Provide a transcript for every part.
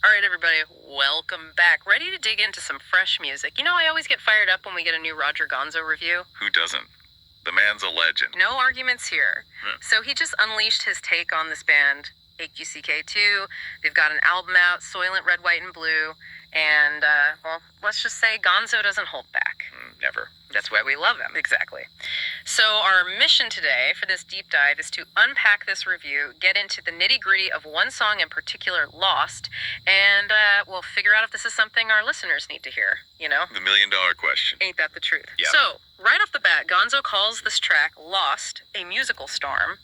All right, everybody, welcome back. Ready to dig into some fresh music. You know, I always get fired up when we get a new Roger Gonzo review. Who doesn't? The man's a legend. No arguments here. So he just unleashed his take on this band, HUCK2. They've got an album out, Soylent Red, White, and Blue. And, well, let's just say Gonzo doesn't hold back. Never. That's why we love him. Exactly. So our mission today for this deep dive is to unpack this review, get into the nitty-gritty of one song in particular, Lost, and we'll figure out if this is something our listeners need to hear, you know? The million-dollar question. Ain't that the truth? Yeah. So, right off the bat, Gonzo calls this track, Lost, a musical storm,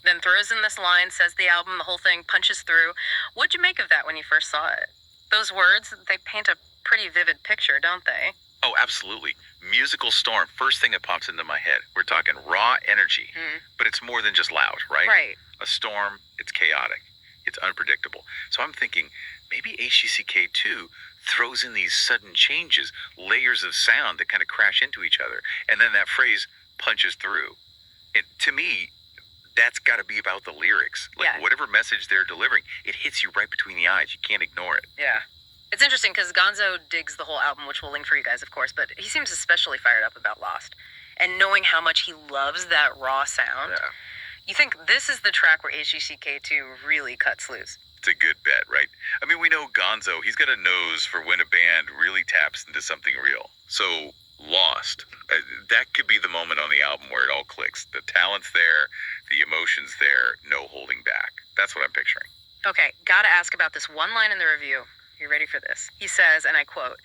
then throws in this line, says the album, the whole thing punches through. What'd you make of that when you first saw it? Those words, they paint a pretty vivid picture, don't they? Oh, absolutely. Musical storm, first thing that pops into my head. We're talking raw energy, but it's more than just loud, right? Right. A storm, it's chaotic, it's unpredictable. So I'm thinking maybe HCK2 throws in these sudden changes, layers of sound that kind of crash into each other, and then that phrase punches through. To me, that's got to be about the lyrics. Yeah. Whatever message they're delivering, it hits you right between the eyes. You can't ignore it. Yeah. It's interesting because Gonzo digs the whole album, which we'll link for you guys, of course, but he seems especially fired up about Lost. And knowing how much he loves that raw sound, Yeah. you think this is the track where HGCK2 really cuts loose. It's a good bet, right? I mean, we know Gonzo, he's got a nose for when a band really taps into something real. So, Lost, that could be the moment on the album where it all clicks. The talent's there, the emotion's there, no holding back. That's what I'm picturing. Okay, gotta ask about this one line in the review. You ready for this? He says, and I quote,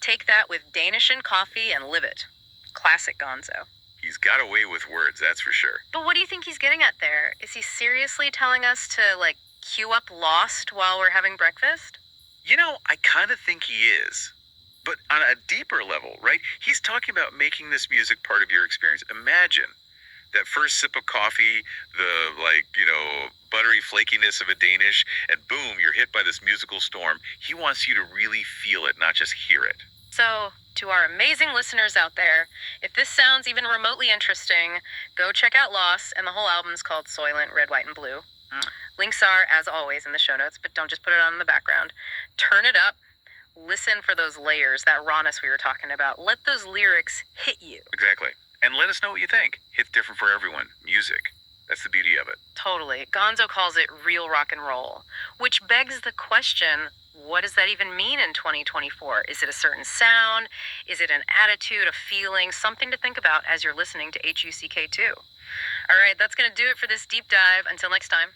"Take that with Danish and coffee and live it." Classic Gonzo. He's got away with words, that's for sure. But what do you think he's getting at there? Is he seriously telling us to, queue up Lost while we're having breakfast? You know, I kind of think he is. But on a deeper level, right? He's talking about making this music part of your experience. Imagine that first sip of coffee, the, buttery flakiness of a Danish, and boom, you're hit by this musical storm. He wants you to really feel it, not just hear it. So, to our amazing listeners out there, if this sounds even remotely interesting, go check out Lost, and the whole album's called Soylent Red, White, and Blue. Links are, as always, in the show notes, but don't just put it on in the background. Turn it up. Listen for those layers, that rawness we were talking about. Let those lyrics hit you. Exactly. And let us know what you think. It's different for everyone. Music. That's the beauty of it. Totally. Gonzo calls it real rock and roll, which begs the question, what does that even mean in 2024? Is it a certain sound? Is it an attitude, a feeling, something to think about as you're listening to HUCK2? All right, that's going to do it for this deep dive. Until next time.